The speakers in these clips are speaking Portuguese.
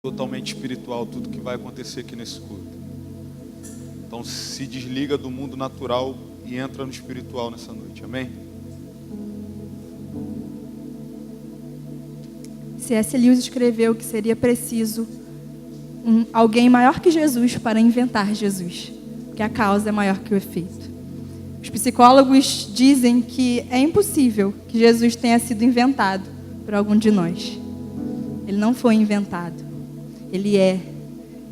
totalmente espiritual tudo que vai acontecer aqui nesse culto. Então se desliga do mundo natural e entra no espiritual nessa noite, amém? C.S. Lewis escreveu que seria preciso alguém maior que Jesus para inventar Jesus, porque a causa é maior que o efeito. Os psicólogos dizem que é impossível que Jesus tenha sido inventado por algum de nós. Ele não foi inventado. Ele é.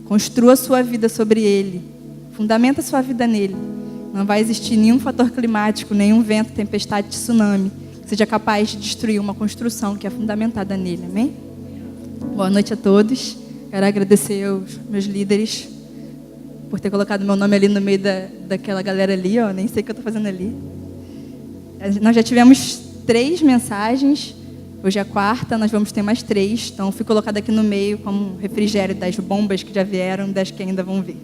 Construa a sua vida sobre ele. Fundamenta a sua vida nele. Não vai existir nenhum fator climático, nenhum vento, tempestade, tsunami que seja capaz de destruir uma construção que é fundamentada nele. Amém? Boa noite a todos. Quero agradecer aos meus líderes por ter colocado meu nome ali no meio daquela galera ali, ó. Nem sei o que eu estou fazendo ali. Nós já tivemos 3 mensagens. Hoje é a 4ª, nós vamos ter mais 3. Então, fui colocada aqui no meio como refrigério das bombas que já vieram, das que ainda vão vir.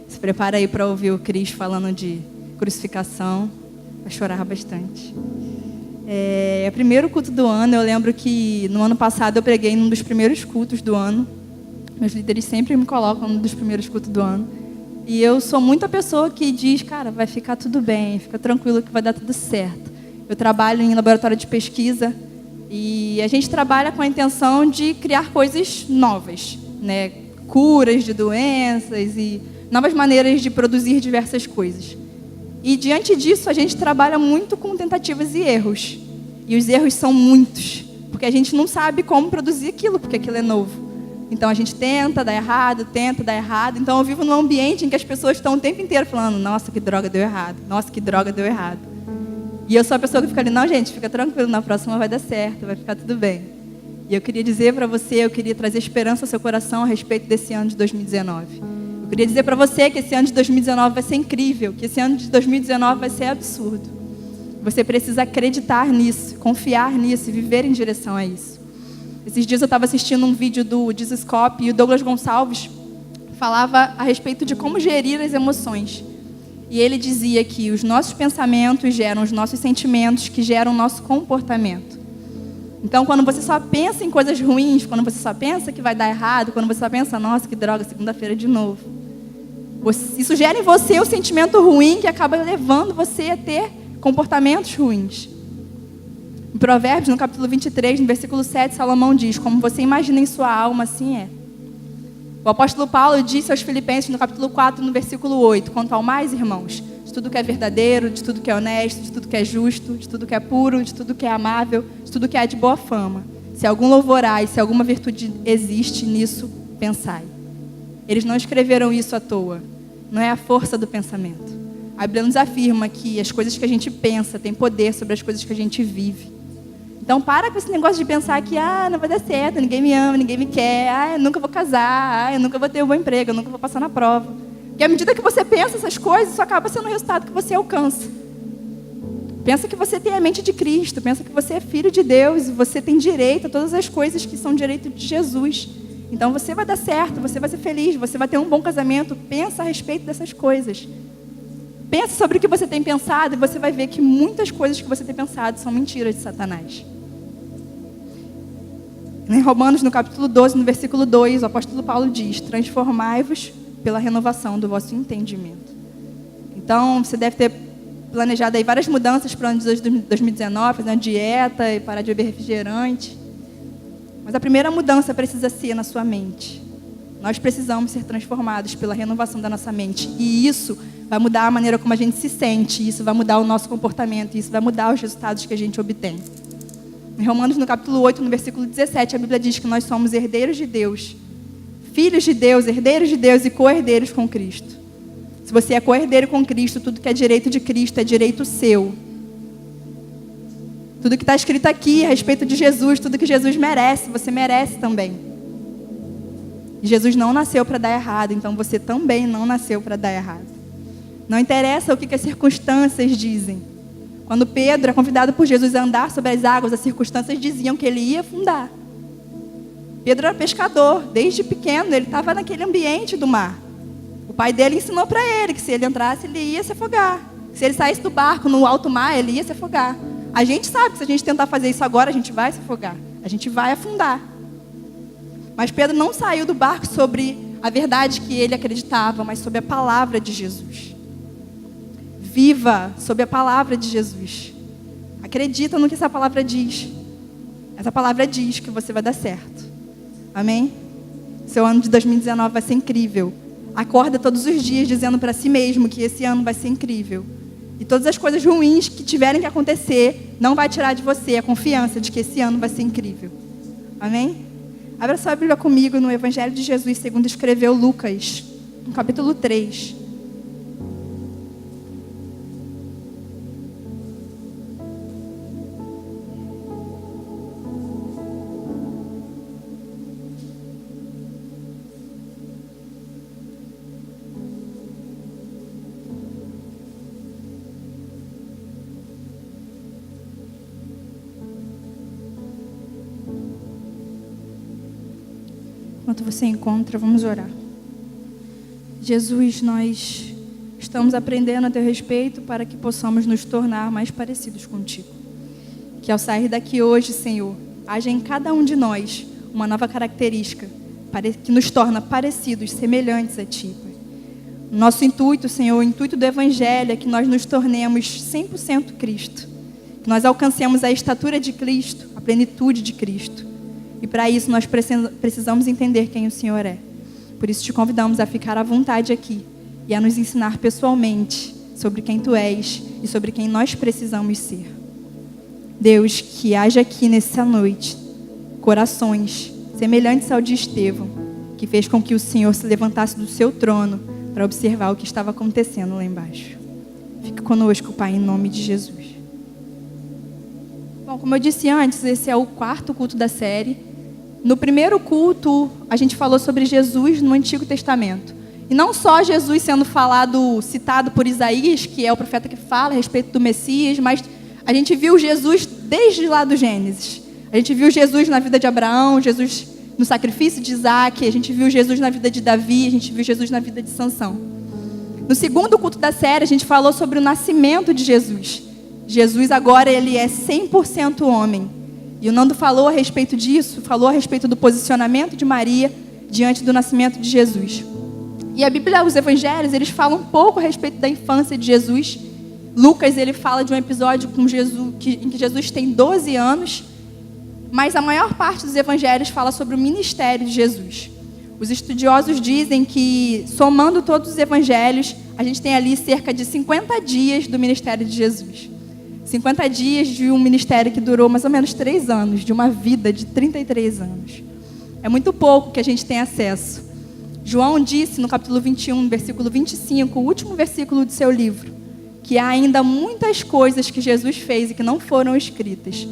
Se prepara aí para ouvir o Cris falando de crucificação. Vai chorar bastante. É o primeiro culto do ano. Eu lembro que no ano passado eu preguei num dos primeiros cultos do ano. Meus líderes sempre me colocam num dos primeiros cultos do ano. E eu sou muito a pessoa que diz, cara, vai ficar tudo bem, fica tranquilo que vai dar tudo certo. Eu trabalho em laboratório de pesquisa. E a gente trabalha com a intenção de criar coisas novas, né? Curas de doenças e novas maneiras de produzir diversas coisas. E diante disso, a gente trabalha muito com tentativas e erros. E os erros são muitos, porque a gente não sabe como produzir aquilo, porque aquilo é novo. Então a gente tenta dar errado. Então eu vivo num ambiente em que as pessoas estão o tempo inteiro falando, nossa, que droga deu errado, nossa, que droga deu errado. E eu sou a pessoa que fica ali, não, gente, fica tranquilo, na próxima vai dar certo, vai ficar tudo bem. E eu queria dizer para você, eu queria trazer esperança ao seu coração a respeito desse ano de 2019. Eu queria dizer para você que esse ano de 2019 vai ser incrível, que esse ano de 2019 vai ser absurdo. Você precisa acreditar nisso, confiar nisso e viver em direção a isso. Esses dias eu estava assistindo um vídeo do Dizescope e o Douglas Gonçalves falava a respeito de como gerir as emoções. E ele dizia que os nossos pensamentos geram os nossos sentimentos, que geram o nosso comportamento. Então, quando você só pensa em coisas ruins, quando você só pensa que vai dar errado, quando você só pensa, nossa, que droga, segunda-feira de novo. Isso gera em você o sentimento ruim que acaba levando você a ter comportamentos ruins. Em Provérbios, no capítulo 23, no versículo 7, Salomão diz, como você imagina em sua alma, assim é. O apóstolo Paulo disse aos Filipenses, no capítulo 4, no versículo 8, quanto ao mais, irmãos, de tudo que é verdadeiro, de tudo que é honesto, de tudo que é justo, de tudo que é puro, de tudo que é amável, de tudo que é de boa fama. Se algum louvor há e se alguma virtude existe, nisso pensai. Eles não escreveram isso à toa. Não é a força do pensamento. A Bíblia nos afirma que as coisas que a gente pensa têm poder sobre as coisas que a gente vive. Então, para com esse negócio de pensar que não vai dar certo, ninguém me ama, ninguém me quer, eu nunca vou casar, eu nunca vou ter um bom emprego, eu nunca vou passar na prova. Porque à medida que você pensa essas coisas, isso acaba sendo o resultado que você alcança. Pensa que você tem a mente de Cristo, pensa que você é filho de Deus e você tem direito a todas as coisas que são direito de Jesus. Então, você vai dar certo, você vai ser feliz, você vai ter um bom casamento. Pensa a respeito dessas coisas. Pensa sobre o que você tem pensado e você vai ver que muitas coisas que você tem pensado são mentiras de Satanás. Em Romanos, no capítulo 12, no versículo 2, o apóstolo Paulo diz, transformai-vos pela renovação do vosso entendimento. Então, você deve ter planejado aí várias mudanças para o ano de 2019, fazer uma dieta e parar de beber refrigerante. Mas a primeira mudança precisa ser na sua mente. Nós precisamos ser transformados pela renovação da nossa mente. E isso vai mudar a maneira como a gente se sente, isso vai mudar o nosso comportamento, isso vai mudar os resultados que a gente obtém. Em Romanos, no capítulo 8, no versículo 17, a Bíblia diz que nós somos herdeiros de Deus, filhos de Deus, herdeiros de Deus e co-herdeiros com Cristo. Se você é co-herdeiro com Cristo, tudo que é direito de Cristo é direito seu. Tudo que está escrito aqui a respeito de Jesus, tudo que Jesus merece, você merece também. Jesus não nasceu para dar errado, então você também não nasceu para dar errado. Não interessa o que as circunstâncias dizem. Quando Pedro é convidado por Jesus a andar sobre as águas, as circunstâncias diziam que ele ia afundar. Pedro era pescador, desde pequeno, ele estava naquele ambiente do mar. O pai dele ensinou para ele que se ele entrasse, ele ia se afogar. Se ele saísse do barco no alto mar, ele ia se afogar. A gente sabe que se a gente tentar fazer isso agora, a gente vai se afogar. A gente vai afundar. Mas Pedro não saiu do barco sobre a verdade que ele acreditava, mas sobre a palavra de Jesus. Viva sobre a palavra de Jesus. Acredita no que essa palavra diz. Essa palavra diz que você vai dar certo. Amém? Seu ano de 2019 vai ser incrível. Acorda todos os dias dizendo para si mesmo que esse ano vai ser incrível. E todas as coisas ruins que tiverem que acontecer, não vai tirar de você a confiança de que esse ano vai ser incrível. Amém? Abra sua Bíblia comigo no Evangelho de Jesus, segundo escreveu Lucas, no capítulo 3. Enquanto você encontra, vamos orar. Jesus, nós estamos aprendendo a teu respeito para que possamos nos tornar mais parecidos contigo. Que ao sair daqui hoje, Senhor, haja em cada um de nós uma nova característica que nos torna parecidos, semelhantes a ti, Pai. Nosso intuito, Senhor, o intuito do Evangelho é que nós nos tornemos 100% Cristo. Que nós alcancemos a estatura de Cristo, a plenitude de Cristo. E para isso nós precisamos entender quem o Senhor é. Por isso te convidamos a ficar à vontade aqui e a nos ensinar pessoalmente sobre quem tu és e sobre quem nós precisamos ser. Deus, que haja aqui nessa noite corações semelhantes ao de Estevão, que fez com que o Senhor se levantasse do seu trono para observar o que estava acontecendo lá embaixo. Fique conosco, Pai, em nome de Jesus. Bom, como eu disse antes, esse é o 4º culto da série. No primeiro culto, a gente falou sobre Jesus no Antigo Testamento. E não só Jesus sendo citado por Isaías, que é o profeta que fala a respeito do Messias, mas a gente viu Jesus desde lá do Gênesis. A gente viu Jesus na vida de Abraão, Jesus no sacrifício de Isaac, a gente viu Jesus na vida de Davi, a gente viu Jesus na vida de Sansão. No segundo culto da série, a gente falou sobre o nascimento de Jesus. Jesus agora ele é 100% homem. E o Nando falou a respeito disso, falou a respeito do posicionamento de Maria diante do nascimento de Jesus. E a Bíblia, os evangelhos, eles falam um pouco a respeito da infância de Jesus. Lucas, ele fala de um episódio com Jesus, em que Jesus tem 12 anos, mas a maior parte dos evangelhos fala sobre o ministério de Jesus. Os estudiosos dizem que, somando todos os evangelhos, a gente tem ali cerca de 50 dias do ministério de Jesus. 50 dias de um ministério que durou mais ou menos 3 anos, de uma vida de 33 anos. É muito pouco que a gente tem acesso. João disse no capítulo 21, versículo 25, o último versículo do seu livro, que há ainda muitas coisas que Jesus fez e que não foram escritas.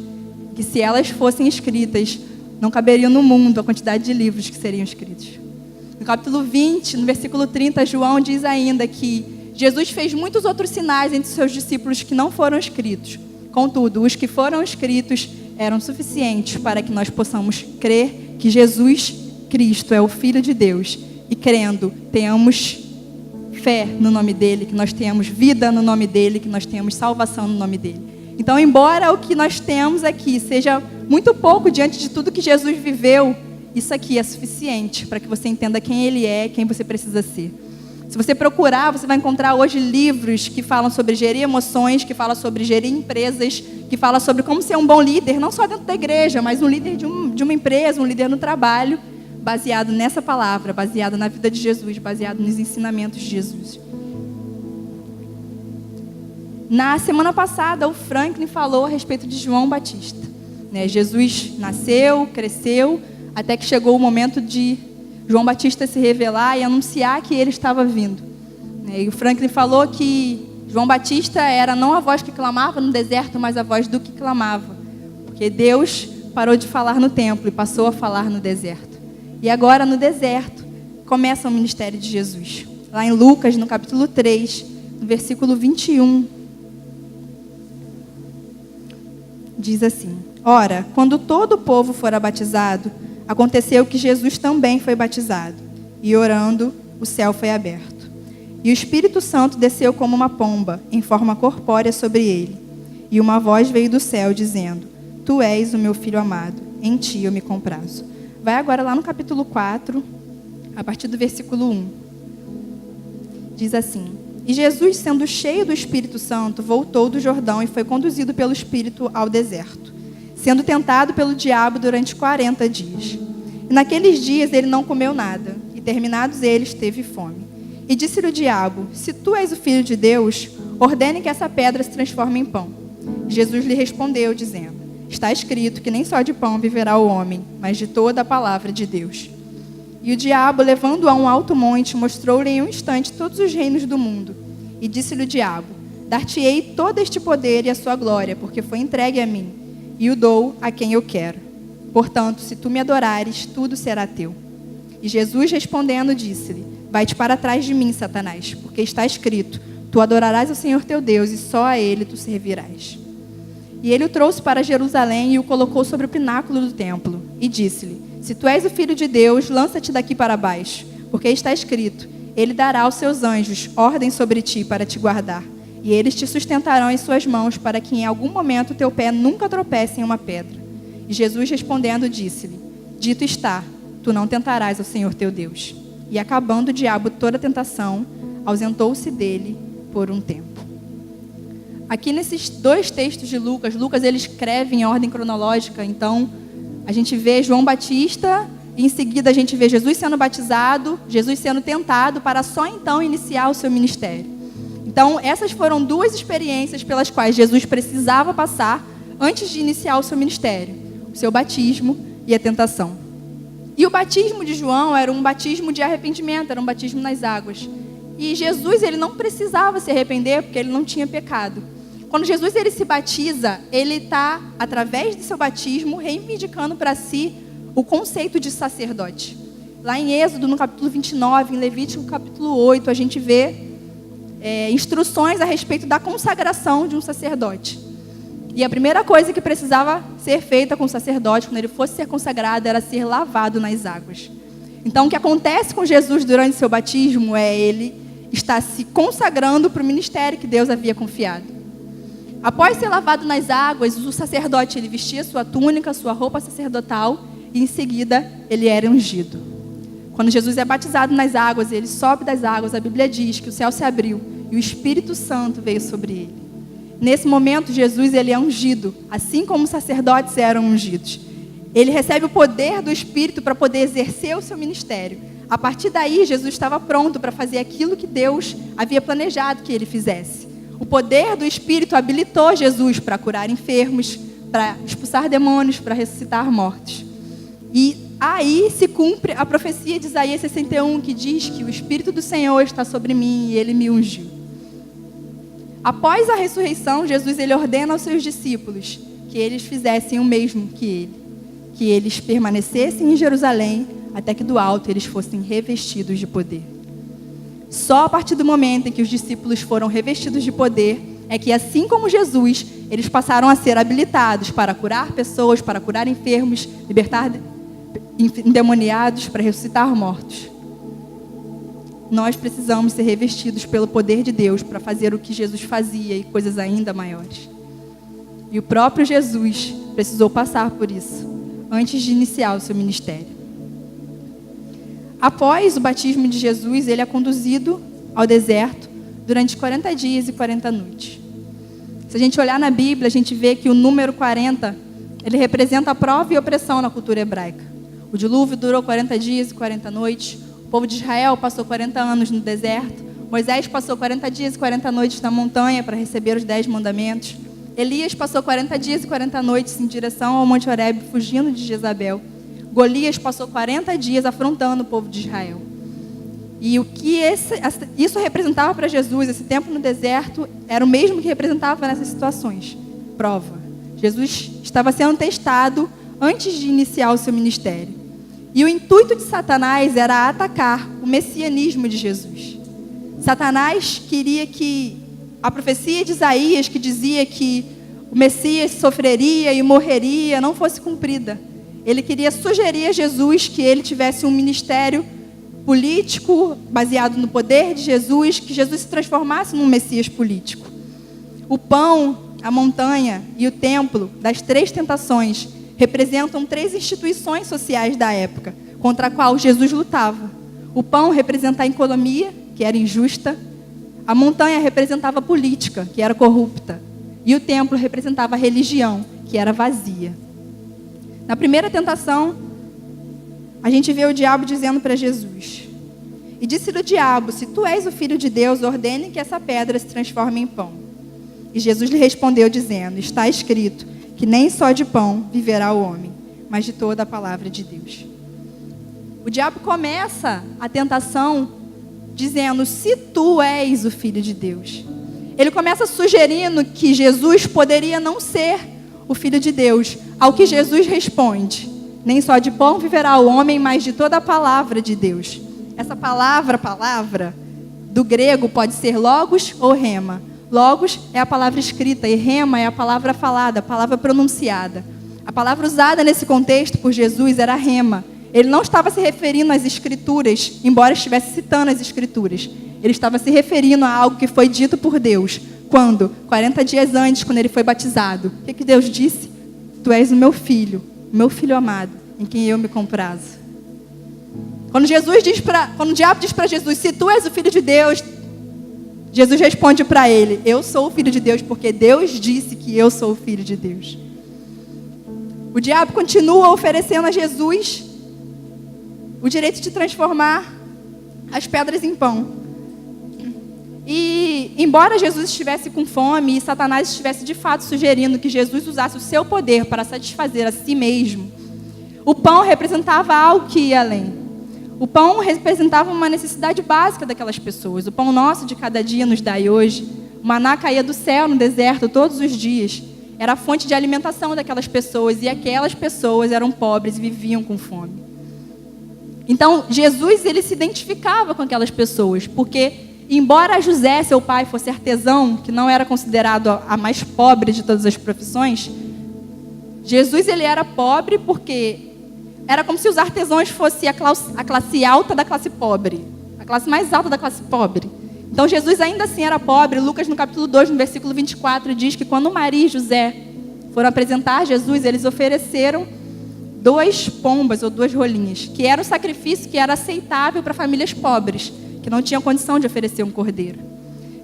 Que se elas fossem escritas, não caberiam no mundo a quantidade de livros que seriam escritos. No capítulo 20, no versículo 30, João diz ainda que Jesus fez muitos outros sinais entre seus discípulos que não foram escritos. Contudo, os que foram escritos eram suficientes para que nós possamos crer que Jesus Cristo é o Filho de Deus. E crendo, tenhamos fé no nome dele, que nós tenhamos vida no nome dele, que nós tenhamos salvação no nome dele. Então, embora o que nós temos aqui seja muito pouco diante de tudo que Jesus viveu, isso aqui é suficiente para que você entenda quem ele é, quem você precisa ser. Se você procurar, você vai encontrar hoje livros que falam sobre gerir emoções, que falam sobre gerir empresas, que falam sobre como ser um bom líder, não só dentro da igreja, mas um líder de uma empresa, um líder no trabalho, baseado nessa palavra, baseado na vida de Jesus, baseado nos ensinamentos de Jesus. Na semana passada, o Franklin falou a respeito de João Batista. Jesus nasceu, cresceu, até que chegou o momento de João Batista se revelar e anunciar que ele estava vindo. E o Franklin falou que João Batista era não a voz que clamava no deserto, mas a voz do que clamava. Porque Deus parou de falar no templo e passou a falar no deserto. E agora, no deserto, começa o ministério de Jesus. Lá em Lucas, no capítulo 3, no versículo 21, diz assim: Ora, quando todo o povo fora batizado, aconteceu que Jesus também foi batizado, e orando, o céu foi aberto. E o Espírito Santo desceu como uma pomba, em forma corpórea sobre ele. E uma voz veio do céu, dizendo: Tu és o meu filho amado, em ti eu me comprazo. vai agora lá no capítulo 4, a partir do versículo 1. Diz assim: E Jesus, sendo cheio do Espírito Santo, voltou do Jordão e foi conduzido pelo Espírito ao deserto, sendo tentado pelo diabo durante 40 dias. E naqueles dias ele não comeu nada, e terminados eles, teve fome. E disse-lhe o diabo: Se tu és o Filho de Deus, ordene que essa pedra se transforme em pão. Jesus lhe respondeu, dizendo: Está escrito que nem só de pão viverá o homem, mas de toda a palavra de Deus. E o diabo, levando-o a um alto monte, mostrou-lhe em um instante todos os reinos do mundo. E disse-lhe o diabo: Dar-te-ei todo este poder e a sua glória, porque foi entregue a mim, e o dou a quem eu quero. Portanto, se tu me adorares, tudo será teu. E Jesus respondendo disse-lhe: Vai-te para trás de mim, Satanás, porque está escrito: Tu adorarás ao Senhor teu Deus, e só a Ele tu servirás. E ele o trouxe para Jerusalém e o colocou sobre o pináculo do templo. E disse-lhe: Se tu és o Filho de Deus, lança-te daqui para baixo, porque está escrito: Ele dará aos seus anjos ordem sobre ti para te guardar, e eles te sustentarão em suas mãos, para que em algum momento teu pé nunca tropece em uma pedra. E Jesus respondendo disse-lhe: Dito está, tu não tentarás ao Senhor teu Deus. E acabando o diabo toda a tentação, ausentou-se dele por um tempo. Aqui nesses dois textos de Lucas, ele escreve em ordem cronológica. Então, a gente vê João Batista, e em seguida a gente vê Jesus sendo batizado, Jesus sendo tentado, para só então iniciar o seu ministério. Então, essas foram duas experiências pelas quais Jesus precisava passar antes de iniciar o seu ministério: o seu batismo e a tentação. E o batismo de João era um batismo de arrependimento, era um batismo nas águas. E Jesus, ele não precisava se arrepender, porque ele não tinha pecado. Quando Jesus ele se batiza, ele está, através do seu batismo, reivindicando para si o conceito de sacerdote. Lá em Êxodo, no capítulo 29, em Levítico, capítulo 8, a gente vê instruções a respeito da consagração de um sacerdote. E a primeira coisa que precisava ser feita com o sacerdote, quando ele fosse ser consagrado, era ser lavado nas águas. Então, o que acontece com Jesus durante seu batismo é ele estar se consagrando para o ministério que Deus havia confiado. Após ser lavado nas águas, o sacerdote ele vestia sua túnica, sua roupa sacerdotal, e em seguida ele era ungido. Quando Jesus é batizado nas águas, ele sobe das águas, a Bíblia diz que o céu se abriu e o Espírito Santo veio sobre ele. Nesse momento, Jesus ele é ungido, assim como os sacerdotes eram ungidos. Ele recebe o poder do Espírito para poder exercer o seu ministério. A partir daí, Jesus estava pronto para fazer aquilo que Deus havia planejado que ele fizesse. O poder do Espírito habilitou Jesus para curar enfermos, para expulsar demônios, para ressuscitar mortos. E aí se cumpre a profecia de Isaías 61, que diz que o Espírito do Senhor está sobre mim e ele me ungiu. Após a ressurreição, Jesus ele ordena aos seus discípulos que eles fizessem o mesmo que ele. Que eles permanecessem em Jerusalém até que do alto eles fossem revestidos de poder. Só a partir do momento em que os discípulos foram revestidos de poder é que, assim como Jesus, eles passaram a ser habilitados para curar pessoas, para curar enfermos, libertar endemoniados, para ressuscitar mortos. Nós precisamos ser revestidos pelo poder de Deus para fazer o que Jesus fazia e coisas ainda maiores. E o próprio Jesus precisou passar por isso antes de iniciar o seu ministério. Após o batismo de Jesus, ele é conduzido ao deserto durante 40 dias e 40 noites. Se a gente olhar na Bíblia, a gente vê que o número 40, ele representa a prova e opressão na cultura hebraica. O dilúvio durou 40 dias e 40 noites. O povo de Israel passou 40 anos no deserto. Moisés passou 40 dias e 40 noites na montanha para receber os 10 mandamentos. Elias passou 40 dias e 40 noites em direção ao Monte Horebe, fugindo de Jezabel. Golias passou 40 dias afrontando o povo de Israel. E o que isso representava para Jesus, esse tempo no deserto, era o mesmo que representava nessas situações. Prova. Jesus estava sendo testado antes de iniciar o seu ministério. E o intuito de Satanás era atacar o messianismo de Jesus. Satanás queria que a profecia de Isaías, que dizia que o Messias sofreria e morreria, não fosse cumprida. Ele queria sugerir a Jesus que ele tivesse um ministério político baseado no poder de Jesus, que Jesus se transformasse num Messias político. O pão, a montanha e o templo, das 3 tentações, representam 3 instituições sociais da época, contra a qual Jesus lutava. O pão representa a economia, que era injusta. A montanha representava a política, que era corrupta. E o templo representava a religião, que era vazia. Na primeira tentação, a gente vê o diabo dizendo para Jesus: e disse-lhe o diabo: se tu és o filho de Deus, ordene que essa pedra se transforme em pão. E Jesus lhe respondeu dizendo: está escrito que nem só de pão viverá o homem, mas de toda a palavra de Deus. O diabo começa a tentação dizendo: se tu és o filho de Deus. Ele começa sugerindo que Jesus poderia não ser o filho de Deus, ao que Jesus responde: nem só de pão viverá o homem, mas de toda a palavra de Deus. Essa palavra, do grego pode ser logos ou rema. Logos é a palavra escrita e rema é a palavra falada, a palavra pronunciada. A palavra usada nesse contexto por Jesus era rema. Ele não estava se referindo às escrituras, embora estivesse citando as escrituras. Ele estava se referindo a algo que foi dito por Deus. Quando? 40 dias antes, quando ele foi batizado. O que Deus disse? Tu és o meu filho amado, em quem eu me comprazo. Quando o diabo diz para Jesus: se tu és o filho de Deus, Jesus responde para ele: eu sou o filho de Deus, porque Deus disse que eu sou o filho de Deus. O diabo continua oferecendo a Jesus o direito de transformar as pedras em pão. E, embora Jesus estivesse com fome e Satanás estivesse de fato sugerindo que Jesus usasse o seu poder para satisfazer a si mesmo, o pão representava algo que ia além. O pão representava uma necessidade básica daquelas pessoas. O pão nosso de cada dia nos dai hoje. O maná caía do céu no deserto todos os dias. Era a fonte de alimentação daquelas pessoas, e aquelas pessoas eram pobres e viviam com fome. Então, Jesus, ele se identificava com aquelas pessoas, porque, embora José, seu pai, fosse artesão, que não era considerado a mais pobre de todas as profissões, Jesus, ele era pobre porque era como se os artesãos fossem a classe alta da classe pobre, a classe mais alta da classe pobre. Então, Jesus ainda assim era pobre. Lucas, no capítulo 2, no versículo 24, diz que quando Maria e José foram apresentar Jesus, eles ofereceram 2 pombas ou 2 rolinhas, que era o sacrifício que era aceitável para famílias pobres, que não tinham condição de oferecer um cordeiro.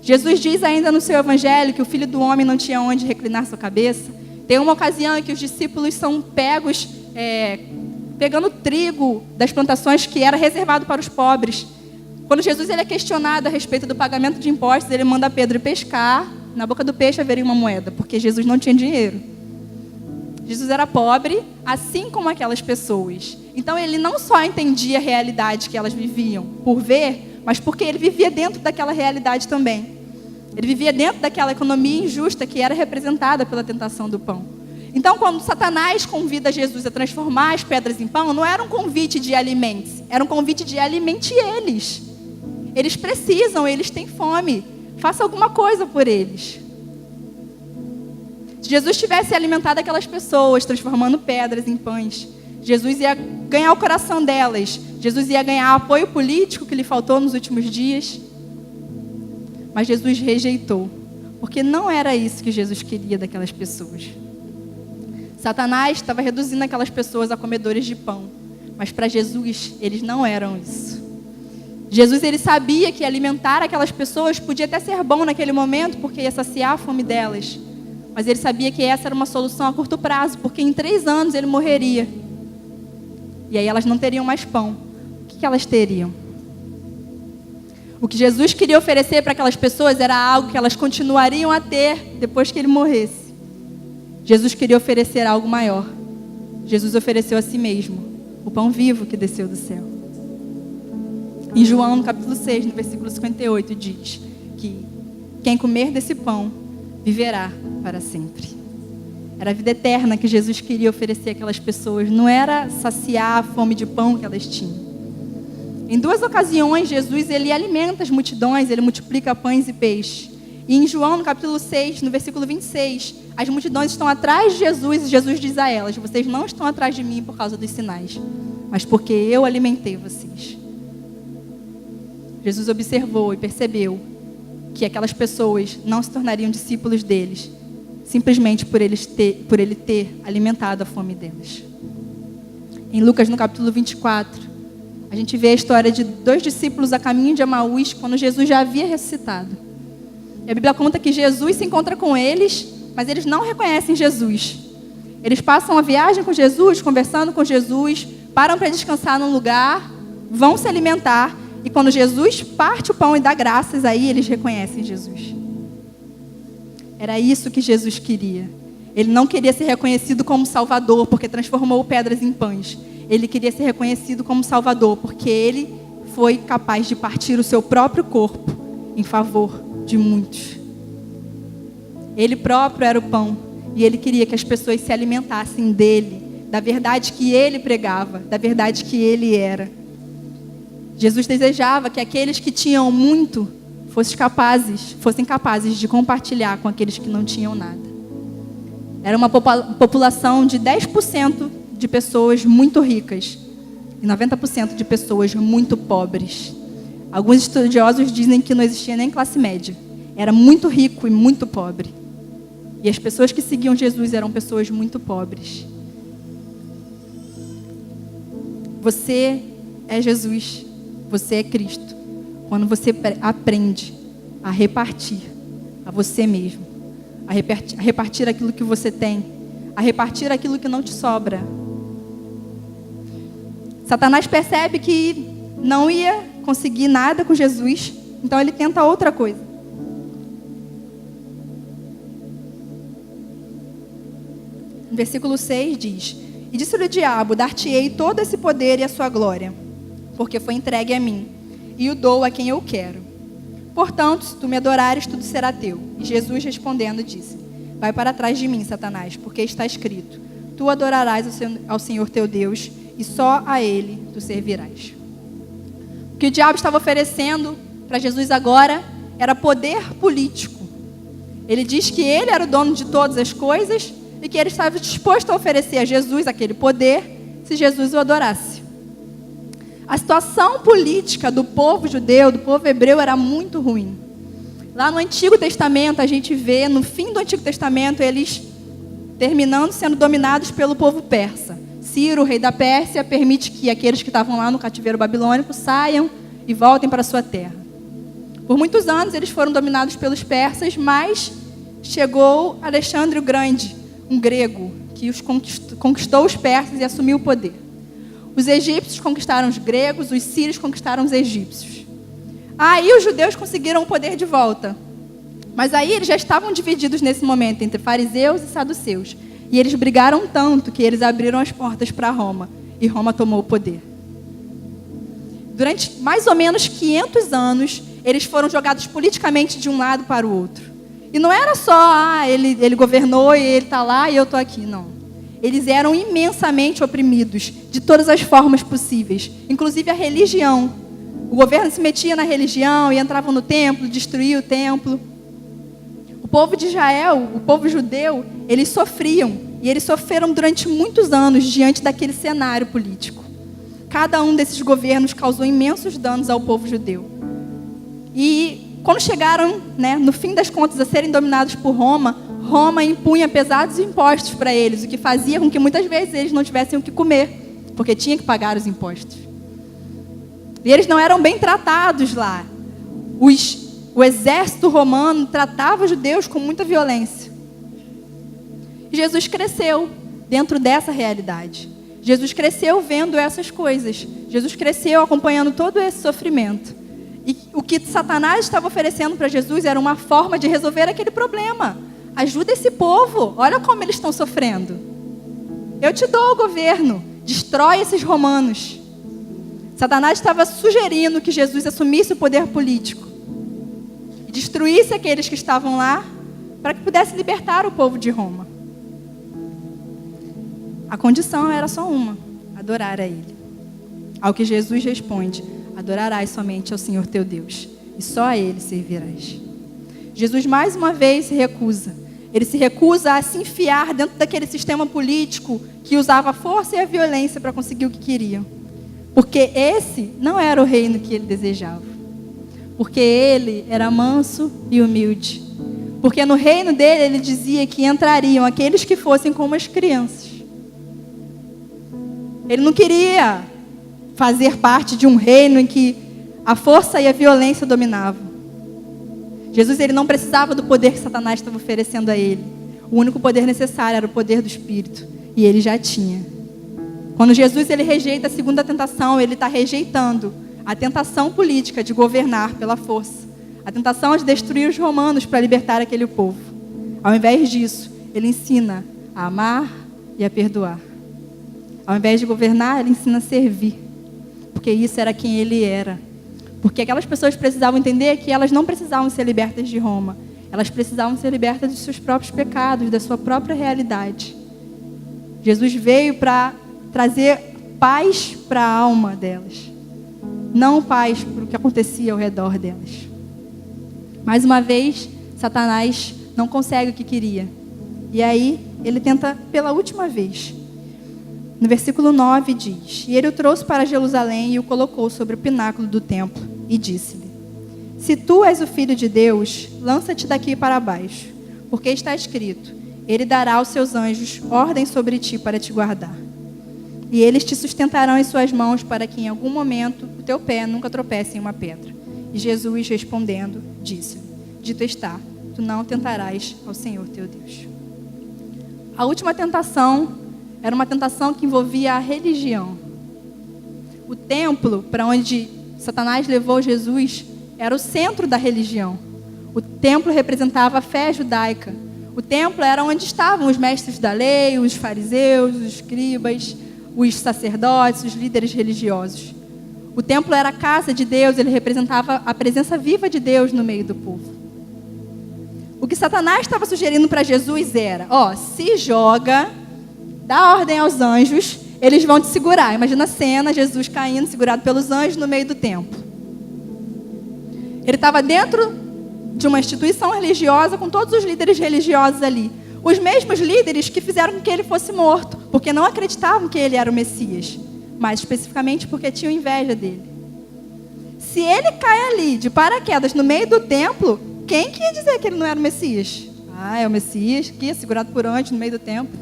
Jesus diz ainda no seu evangelho que o Filho do Homem não tinha onde reclinar sua cabeça. Tem uma ocasião em que os discípulos são pegos pegando trigo das plantações que era reservado para os pobres. Quando Jesus ele é questionado a respeito do pagamento de impostos, ele manda Pedro pescar, na boca do peixe haveria uma moeda, porque Jesus não tinha dinheiro. Jesus era pobre, assim como aquelas pessoas. Então ele não só entendia a realidade que elas viviam por ver, mas porque ele vivia dentro daquela realidade também. Ele vivia dentro daquela economia injusta que era representada pela tentação do pão. Então, quando Satanás convida Jesus a transformar as pedras em pão, não era um convite de alimente-se, era um convite de alimente eles. Eles precisam, eles têm fome. Faça alguma coisa por eles. Se Jesus tivesse alimentado aquelas pessoas, transformando pedras em pães, Jesus ia ganhar o coração delas. Jesus ia ganhar o apoio político que lhe faltou nos últimos dias. Mas Jesus rejeitou, porque não era isso que Jesus queria daquelas pessoas. Satanás estava reduzindo aquelas pessoas a comedores de pão, mas para Jesus eles não eram isso. Jesus ele sabia que alimentar aquelas pessoas podia até ser bom naquele momento, porque ia saciar a fome delas. Mas ele sabia que essa era uma solução a curto prazo, porque em 3 anos ele morreria. E aí elas não teriam mais pão. O que elas teriam? O que Jesus queria oferecer para aquelas pessoas era algo que elas continuariam a ter depois que ele morresse. Jesus queria oferecer algo maior. Jesus ofereceu a si mesmo, o pão vivo que desceu do céu. Em João, no capítulo 6, no versículo 58, diz que quem comer desse pão viverá para sempre. Era a vida eterna que Jesus queria oferecer àquelas pessoas. Não era saciar a fome de pão que elas tinham. Em 2 ocasiões, Jesus ele alimenta as multidões, ele multiplica pães e peixes. E em João, no capítulo 6, no versículo 26, as multidões estão atrás de Jesus e Jesus diz a elas: vocês não estão atrás de mim por causa dos sinais, mas porque eu alimentei vocês. Jesus observou e percebeu que aquelas pessoas não se tornariam discípulos deles simplesmente por ele ter alimentado a fome delas. Em Lucas, no capítulo 24, a gente vê a história de 2 discípulos a caminho de Emaús, quando Jesus já havia ressuscitado. E a Bíblia conta que Jesus se encontra com eles, mas eles não reconhecem Jesus. Eles passam a viagem com Jesus, conversando com Jesus, param para descansar num lugar, vão se alimentar, e quando Jesus parte o pão e dá graças, aí eles reconhecem Jesus. Era isso que Jesus queria. Ele não queria ser reconhecido como Salvador, porque transformou pedras em pães. Ele queria ser reconhecido como Salvador, porque ele foi capaz de partir o seu próprio corpo em favor de muitos. Ele próprio era o pão, e ele queria que as pessoas se alimentassem dele, da verdade que ele pregava, da verdade que ele era. Jesus desejava que aqueles que tinham muito fossem capazes de compartilhar com aqueles que não tinham nada. Era uma população de 10% de pessoas muito ricas e 90% de pessoas muito pobres. Alguns estudiosos dizem que não existia nem classe média. Era muito rico e muito pobre. E as pessoas que seguiam Jesus eram pessoas muito pobres. Você é Jesus. Você é Cristo. Quando você aprende a repartir a você mesmo, a repartir aquilo que você tem, a repartir aquilo que não te sobra. Satanás percebe que não ia conseguir nada com Jesus, então ele tenta outra coisa. No versículo 6 diz: E disse-lhe o diabo: Dar-te-ei todo esse poder e a sua glória, porque foi entregue a mim, e o dou a quem eu quero. Portanto, se tu me adorares, tudo será teu. E Jesus respondendo disse: Vai para trás de mim, Satanás, porque está escrito: Tu adorarás ao Senhor teu Deus, e só a Ele tu servirás. O que o diabo estava oferecendo para Jesus agora era poder político. Ele diz que ele era o dono de todas as coisas e que ele estava disposto a oferecer a Jesus aquele poder se Jesus o adorasse. A situação política do povo judeu, do povo hebreu, era muito ruim. Lá no Antigo Testamento, a gente vê, no fim do Antigo Testamento, eles terminando sendo dominados pelo povo persa. Ciro, rei da Pérsia, permite que aqueles que estavam lá no cativeiro babilônico saiam e voltem para a sua terra. Por muitos anos eles foram dominados pelos persas, mas chegou Alexandre o Grande, um grego, que os conquistou os persas e assumiu o poder. Os egípcios conquistaram os gregos, os sírios conquistaram os egípcios. Aí os judeus conseguiram o poder de volta. Mas aí eles já estavam divididos nesse momento entre fariseus e saduceus. E eles brigaram tanto que eles abriram as portas para Roma. E Roma tomou o poder. Durante mais ou menos 500 anos, eles foram jogados politicamente de um lado para o outro. E não era só, ele governou e ele está lá e eu estou aqui, não. Eles eram imensamente oprimidos de todas as formas possíveis, inclusive a religião. O governo se metia na religião e entrava no templo, destruía o templo. O povo de Israel, o povo judeu, eles sofriam. E eles sofreram durante muitos anos diante daquele cenário político. Cada um desses governos causou imensos danos ao povo judeu. E quando chegaram, no fim das contas, a serem dominados por Roma, Roma impunha pesados impostos para eles, o que fazia com que muitas vezes eles não tivessem o que comer, porque tinha que pagar os impostos. E eles não eram bem tratados lá. O exército romano tratava os judeus com muita violência. E Jesus cresceu dentro dessa realidade. Jesus cresceu vendo essas coisas. Jesus cresceu acompanhando todo esse sofrimento. E o que Satanás estava oferecendo para Jesus era uma forma de resolver aquele problema. Ajuda esse povo, olha como eles estão sofrendo. Eu te dou o governo, destrói esses romanos. Satanás estava sugerindo que Jesus assumisse o poder político e destruísse aqueles que estavam lá para que pudesse libertar o povo de Roma. A condição era só uma: adorar a Ele. Ao que Jesus responde: adorarás somente ao Senhor teu Deus, e só a Ele servirás. Jesus mais uma vez se recusa. Ele se recusa a se enfiar dentro daquele sistema político que usava a força e a violência para conseguir o que queriam. Porque esse não era o reino que ele desejava. Porque ele era manso e humilde. Porque no reino dele, ele dizia que entrariam aqueles que fossem como as crianças. Ele não queria fazer parte de um reino em que a força e a violência dominavam. Jesus, ele não precisava do poder que Satanás estava oferecendo a ele. O único poder necessário era o poder do Espírito. E ele já tinha. Quando Jesus, ele rejeita a segunda tentação, ele está rejeitando a tentação política de governar pela força. A tentação de destruir os romanos para libertar aquele povo. Ao invés disso, ele ensina a amar e a perdoar. Ao invés de governar, ele ensina a servir. Porque isso era quem ele era. Porque aquelas pessoas precisavam entender que elas não precisavam ser libertas de Roma. Elas precisavam ser libertas dos seus próprios pecados, da sua própria realidade. Jesus veio para trazer paz para a alma delas. Não paz para o que acontecia ao redor delas. Mais uma vez, Satanás não consegue o que queria. E aí, ele tenta pela última vez. No versículo 9 diz: E ele o trouxe para Jerusalém e o colocou sobre o pináculo do templo e disse-lhe: Se tu és o Filho de Deus, lança-te daqui para baixo, porque está escrito: Ele dará aos seus anjos ordem sobre ti para te guardar. E eles te sustentarão em suas mãos para que em algum momento o teu pé nunca tropece em uma pedra. E Jesus, respondendo, disse-lhe: Dito está, tu não tentarás ao Senhor teu Deus. A última tentação era uma tentação que envolvia a religião. O templo para onde Satanás levou Jesus era o centro da religião. O templo representava a fé judaica. O templo era onde estavam os mestres da lei, os fariseus, os escribas, os sacerdotes, os líderes religiosos. O templo era a casa de Deus, ele representava a presença viva de Deus no meio do povo. O que Satanás estava sugerindo para Jesus era: se joga, dá ordem aos anjos, eles vão te segurar. Imagina a cena, Jesus caindo, segurado pelos anjos no meio do templo. Ele estava dentro de uma instituição religiosa com todos os líderes religiosos ali. Os mesmos líderes que fizeram com que ele fosse morto, porque não acreditavam que ele era o Messias, mas especificamente porque tinham inveja dele. Se ele cai ali de paraquedas no meio do templo, quem que ia dizer que ele não era o Messias? É o Messias, que é segurado por anjos no meio do templo.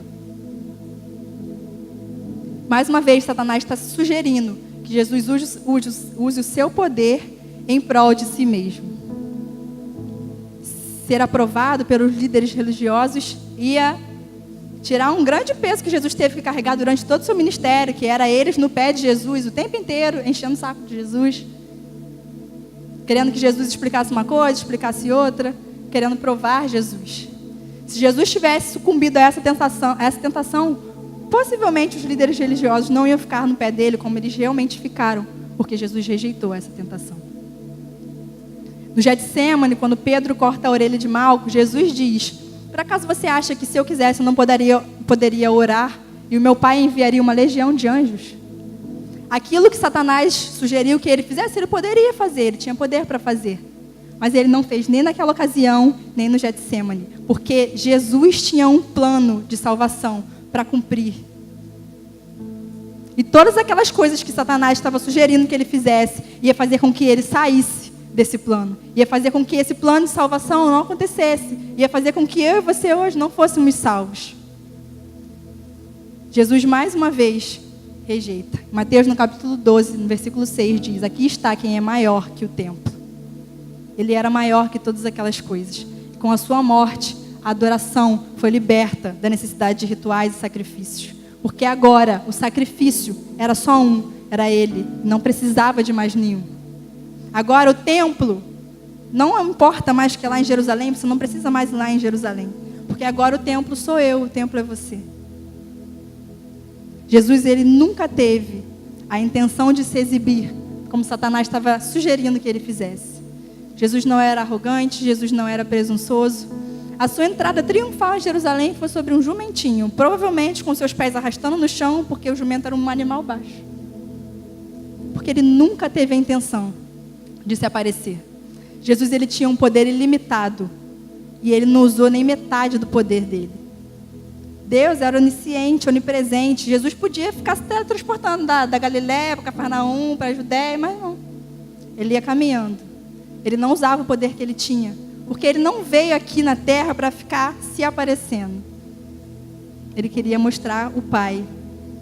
Mais uma vez, Satanás está sugerindo que Jesus use o seu poder em prol de si mesmo. Ser aprovado pelos líderes religiosos ia tirar um grande peso que Jesus teve que carregar durante todo o seu ministério, que era eles no pé de Jesus o tempo inteiro, enchendo o saco de Jesus, querendo que Jesus explicasse uma coisa, explicasse outra, querendo provar Jesus. Se Jesus tivesse sucumbido a essa tentação, possivelmente os líderes religiosos não iam ficar no pé dele como eles realmente ficaram, porque Jesus rejeitou essa tentação. No Getsêmani, quando Pedro corta a orelha de Malco, Jesus diz: por acaso você acha que se eu quisesse eu não poderia orar e o meu pai enviaria uma legião de anjos? Aquilo que Satanás sugeriu que ele fizesse, ele poderia fazer, ele tinha poder para fazer. Mas ele não fez nem naquela ocasião, nem no Getsêmani, porque Jesus tinha um plano de salvação para cumprir. E todas aquelas coisas que Satanás estava sugerindo que ele fizesse, ia fazer com que ele saísse desse plano. Ia fazer com que esse plano de salvação não acontecesse. Ia fazer com que eu e você hoje não fôssemos salvos. Jesus, mais uma vez, rejeita. Mateus, no capítulo 12, no versículo 6, diz: aqui está quem é maior que o templo. Ele era maior que todas aquelas coisas. Com a sua morte, a adoração foi liberta da necessidade de rituais e sacrifícios. Porque agora o sacrifício era só um, era ele, não precisava de mais nenhum. Agora o templo, não importa mais que é lá em Jerusalém, você não precisa mais ir lá em Jerusalém. Porque agora o templo sou eu, o templo é você. Jesus, ele nunca teve a intenção de se exibir, como Satanás estava sugerindo que ele fizesse. Jesus não era arrogante, Jesus não era presunçoso. A sua entrada triunfal em Jerusalém foi sobre um jumentinho, provavelmente com seus pés arrastando no chão, porque o jumento era um animal baixo. Porque ele nunca teve a intenção de se aparecer. Jesus, ele tinha um poder ilimitado e ele não usou nem metade do poder dele. Deus era onisciente, onipresente. Jesus podia ficar se teletransportando da Galiléia para Cafarnaum, para a Judéia, mas não. Ele ia caminhando. Ele não usava o poder que ele tinha, Porque ele não veio aqui na terra para ficar se aparecendo. Ele queria mostrar o Pai.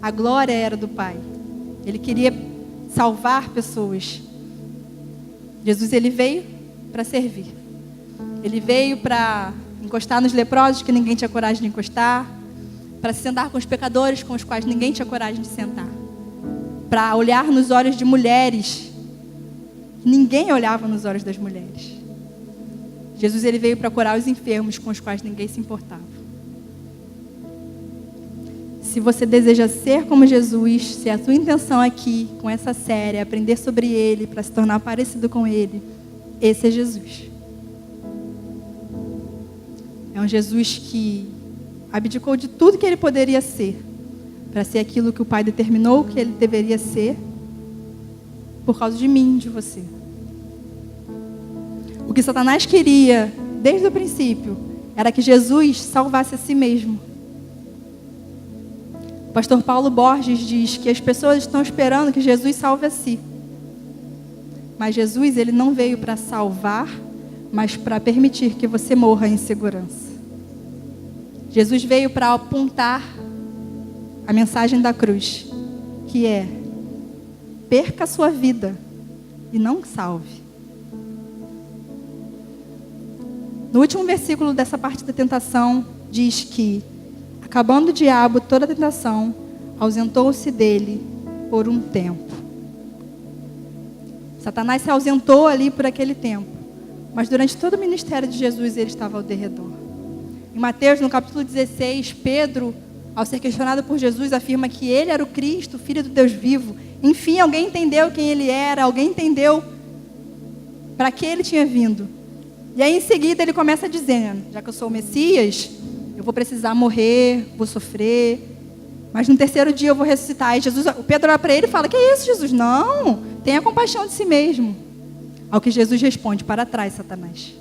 A glória era do Pai. Ele queria salvar pessoas. Jesus, ele veio para servir. Ele veio para encostar nos leprosos que ninguém tinha coragem de encostar, para se sentar com os pecadores com os quais ninguém tinha coragem de sentar, para olhar nos olhos de mulheres. Ninguém olhava nos olhos das mulheres. Jesus, ele veio para curar os enfermos com os quais ninguém se importava. Se você deseja ser como Jesus, se a sua intenção aqui, com essa série, é aprender sobre Ele, para se tornar parecido com Ele, esse é Jesus. É um Jesus que abdicou de tudo que Ele poderia ser, para ser aquilo que o Pai determinou que Ele deveria ser, por causa de mim, de você. O que Satanás queria, desde o princípio, era que Jesus salvasse a si mesmo. O pastor Paulo Borges diz que as pessoas estão esperando que Jesus salve a si. Mas Jesus, ele não veio para salvar, mas para permitir que você morra em segurança. Jesus veio para apontar a mensagem da cruz, que é: perca a sua vida e não salve. No último versículo dessa parte da tentação, diz que, acabando o diabo toda a tentação, ausentou-se dele por um tempo. Satanás se ausentou ali por aquele tempo, mas durante todo o ministério de Jesus, ele estava ao derredor. Em Mateus, no capítulo 16, Pedro, ao ser questionado por Jesus, afirma que ele era o Cristo, o Filho do Deus vivo. Enfim, alguém entendeu quem ele era, alguém entendeu para que ele tinha vindo. E aí, em seguida, ele começa dizendo: já que eu sou o Messias, eu vou precisar morrer, vou sofrer, mas no terceiro dia eu vou ressuscitar. E Jesus, o Pedro olha para ele e fala: que é isso, Jesus? Não, tenha compaixão de si mesmo. Ao que Jesus responde: para trás, Satanás.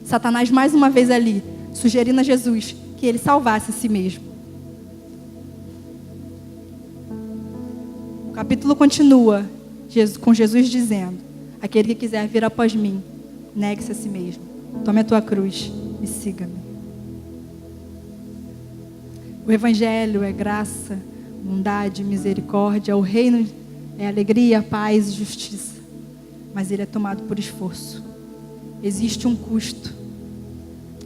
Satanás, mais uma vez ali, sugerindo a Jesus que ele salvasse a si mesmo. O capítulo continua com Jesus dizendo: aquele que quiser vir após mim, negue-se a si mesmo, tome a tua cruz e siga-me. O Evangelho é graça, bondade, misericórdia. O reino é alegria, paz e justiça. Mas ele é tomado por esforço. Existe um custo.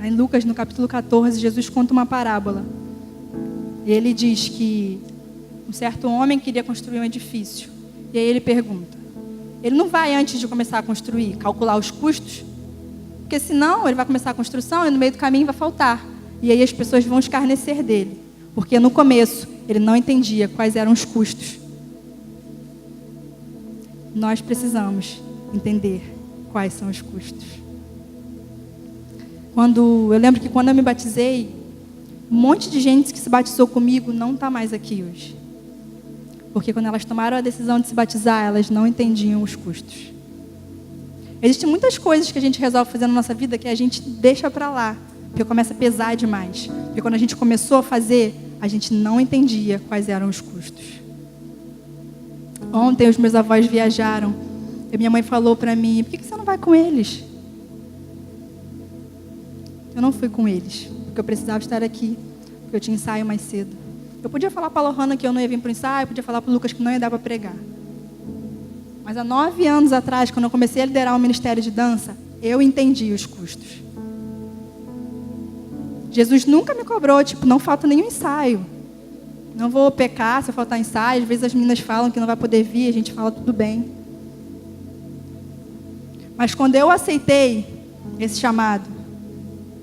Em Lucas, no capítulo 14, Jesus conta uma parábola. Ele diz que um certo homem queria construir um edifício. E aí ele pergunta: ele não vai, antes de começar a construir, calcular os custos? Porque senão ele vai começar a construção e no meio do caminho vai faltar. E aí as pessoas vão escarnecer dele. Porque no começo ele não entendia quais eram os custos. Nós precisamos entender quais são os custos. Eu lembro que quando eu me batizei, um monte de gente que se batizou comigo não está mais aqui hoje. Porque quando elas tomaram a decisão de se batizar, elas não entendiam os custos. Existem muitas coisas que a gente resolve fazer na nossa vida que a gente deixa para lá, porque começa a pesar demais. Porque quando a gente começou a fazer, a gente não entendia quais eram os custos. Ontem os meus avós viajaram e minha mãe falou para mim: por que você não vai com eles? Eu não fui com eles, porque eu precisava estar aqui, porque eu tinha ensaio mais cedo. Eu podia falar para a Lohana que eu não ia vir para o ensaio, podia falar para o Lucas que não ia dar para pregar. Mas há 9 anos atrás, quando eu comecei a liderar o ministério de dança, eu entendi os custos. Jesus nunca me cobrou, não falta nenhum ensaio. Não vou pecar se eu faltar ensaio. Às vezes as meninas falam que não vai poder vir, a gente fala tudo bem. Mas quando eu aceitei esse chamado,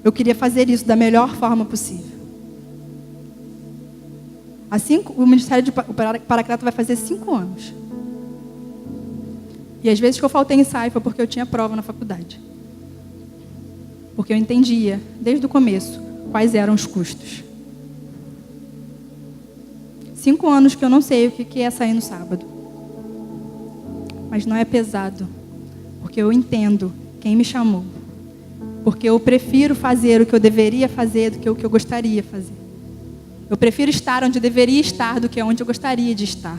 eu queria fazer isso da melhor forma possível. Assim, o Ministério de Paracleto vai fazer 5 anos. E às vezes que eu faltei ensaio foi porque eu tinha prova na faculdade. Porque eu entendia, desde o começo, quais eram os custos. 5 anos que eu não sei o que é sair no sábado. Mas não é pesado. Porque eu entendo quem me chamou. Porque eu prefiro fazer o que eu deveria fazer do que o que eu gostaria de fazer. Eu prefiro estar onde eu deveria estar do que onde eu gostaria de estar.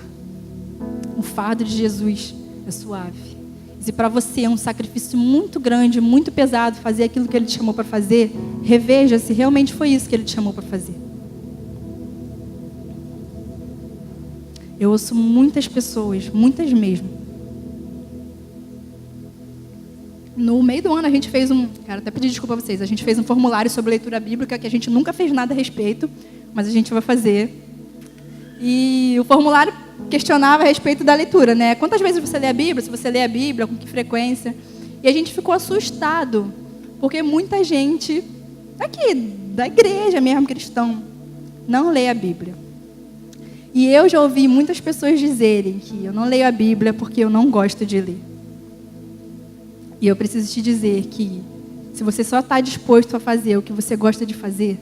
O fardo de Jesus é suave. Se para você é um sacrifício muito grande, muito pesado fazer aquilo que Ele te chamou para fazer, reveja se realmente foi isso que Ele te chamou para fazer. Eu ouço muitas pessoas, muitas mesmo. No meio do ano a gente fez quero até pedir desculpa a vocês, a gente fez um formulário sobre leitura bíblica que a gente nunca fez nada a respeito, mas a gente vai fazer. E o formulário questionava a respeito da leitura, né? Quantas vezes você lê a Bíblia? Se você lê a Bíblia, com que frequência? E a gente ficou assustado, porque muita gente, aqui, da igreja mesmo, cristão, não lê a Bíblia. E eu já ouvi muitas pessoas dizerem que eu não leio a Bíblia porque eu não gosto de ler. E eu preciso te dizer que, se você só está disposto a fazer o que você gosta de fazer,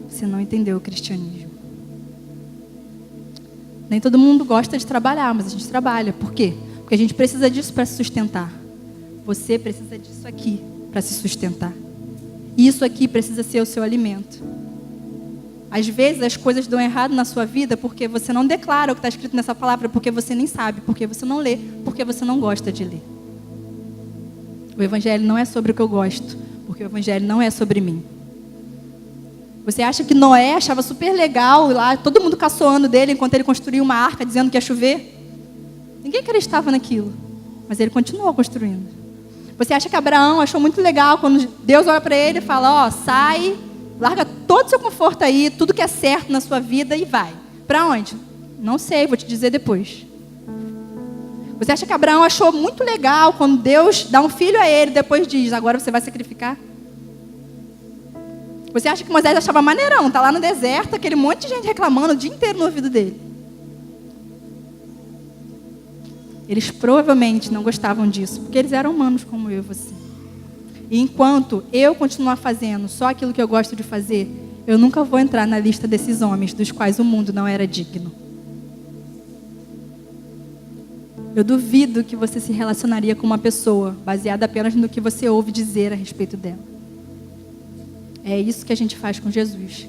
você não entendeu o cristianismo. Nem todo mundo gosta de trabalhar, mas a gente trabalha. Por quê? Porque a gente precisa disso para se sustentar. Você precisa disso aqui para se sustentar. E isso aqui precisa ser o seu alimento. Às vezes as coisas dão errado na sua vida porque você não declara o que está escrito nessa palavra, porque você nem sabe, porque você não lê, porque você não gosta de ler. O Evangelho não é sobre o que eu gosto, porque o Evangelho não é sobre mim. Você acha que Noé achava super legal lá, todo mundo caçoando dele enquanto ele construía uma arca dizendo que ia chover? Ninguém acreditava naquilo, mas ele continuou construindo. Você acha que Abraão achou muito legal quando Deus olha para ele e fala, sai, larga todo o seu conforto aí, tudo que é certo na sua vida e vai. Para onde? Não sei, vou te dizer depois. Você acha que Abraão achou muito legal quando Deus dá um filho a ele e depois diz, agora você vai sacrificar? Você acha que Moisés achava maneirão, tá lá no deserto, aquele monte de gente reclamando o dia inteiro no ouvido dele. Eles provavelmente não gostavam disso, porque eles eram humanos como eu e você. E enquanto eu continuar fazendo só aquilo que eu gosto de fazer, eu nunca vou entrar na lista desses homens dos quais o mundo não era digno. Eu duvido que você se relacionaria com uma pessoa baseada apenas no que você ouve dizer a respeito dela. É isso que a gente faz com Jesus,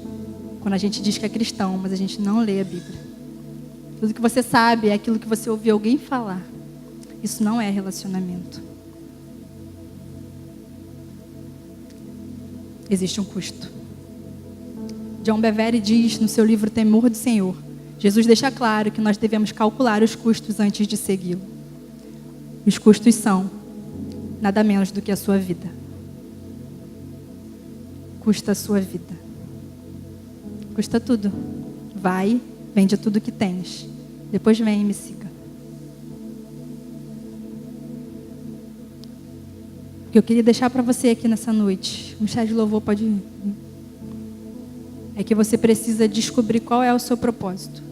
quando a gente diz que é cristão, mas a gente não lê a Bíblia. Tudo que você sabe é aquilo que você ouviu alguém falar. Isso não é relacionamento. Existe um custo. John Bevere diz no seu livro Temor do Senhor, Jesus deixa claro que nós devemos calcular os custos antes de segui-lo. Os custos são nada menos do que a sua vida. Custa a sua vida. Custa tudo. Vai, vende tudo que tens. Depois vem e me siga. O que eu queria deixar para você aqui nessa noite, o Ministério de Louvor pode ir, é que você precisa descobrir qual é o seu propósito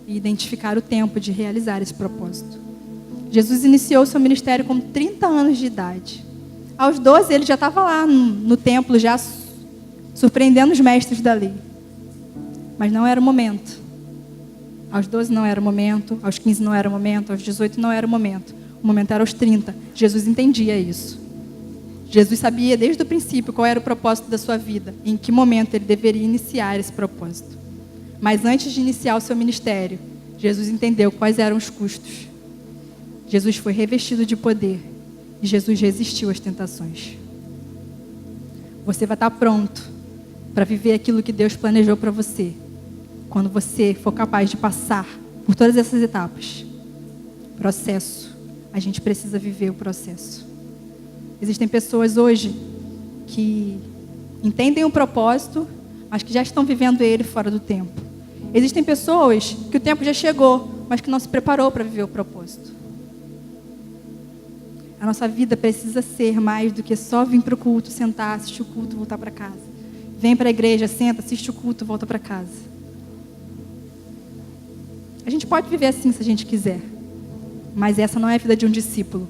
e identificar o tempo de realizar esse propósito. Jesus iniciou seu ministério com 30 anos de idade. Aos 12, ele já estava lá no templo, já surpreendendo os mestres da lei. Mas não era o momento. Aos 12 não era o momento, aos 15 não era o momento, aos 18 não era o momento. O momento era aos 30. Jesus entendia isso. Jesus sabia desde o princípio qual era o propósito da sua vida, em que momento ele deveria iniciar esse propósito. Mas antes de iniciar o seu ministério, Jesus entendeu quais eram os custos. Jesus foi revestido de poder. E Jesus resistiu às tentações. Você vai estar pronto para viver aquilo que Deus planejou para você, quando você for capaz de passar por todas essas etapas. Processo. A gente precisa viver o processo. Existem pessoas hoje que entendem o propósito, mas que já estão vivendo ele fora do tempo. Existem pessoas que o tempo já chegou, mas que não se preparou para viver o propósito. A nossa vida precisa ser mais do que só vir para o culto, sentar, assistir o culto, voltar para casa. Vem para a igreja, senta, assiste o culto, volta para casa. A gente pode viver assim se a gente quiser. Mas essa não é a vida de um discípulo.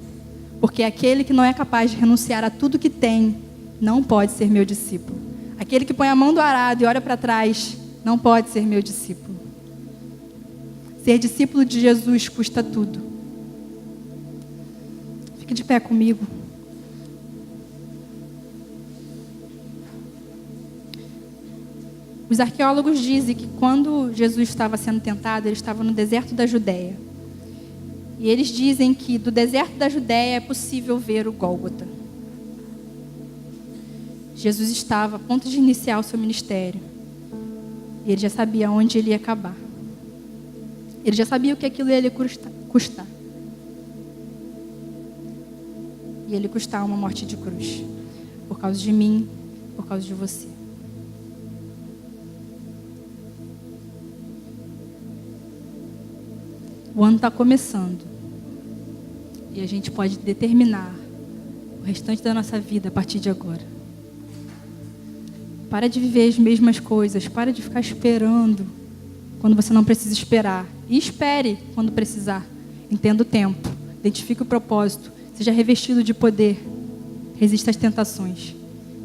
Porque aquele que não é capaz de renunciar a tudo que tem, não pode ser meu discípulo. Aquele que põe a mão do arado e olha para trás, não pode ser meu discípulo. Ser discípulo de Jesus custa tudo. Fique de pé comigo. Os arqueólogos dizem que quando Jesus estava sendo tentado, ele estava no deserto da Judéia. E eles dizem que do deserto da Judéia é possível ver o Gólgota. Jesus estava a ponto de iniciar o seu ministério. E ele já sabia onde ele ia acabar. Ele já sabia o que aquilo ia lhe custar. E ele custar uma morte de cruz. Por causa de mim, por causa de você. O ano está começando. E a gente pode determinar o restante da nossa vida a partir de agora. Para de viver as mesmas coisas. Para de ficar esperando quando você não precisa esperar. E espere quando precisar. Entenda o tempo. Identifique o propósito. Seja revestido de poder. Resista às tentações.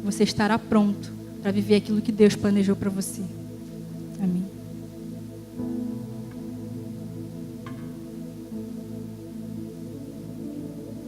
Você estará pronto para viver aquilo que Deus planejou para você. Amém.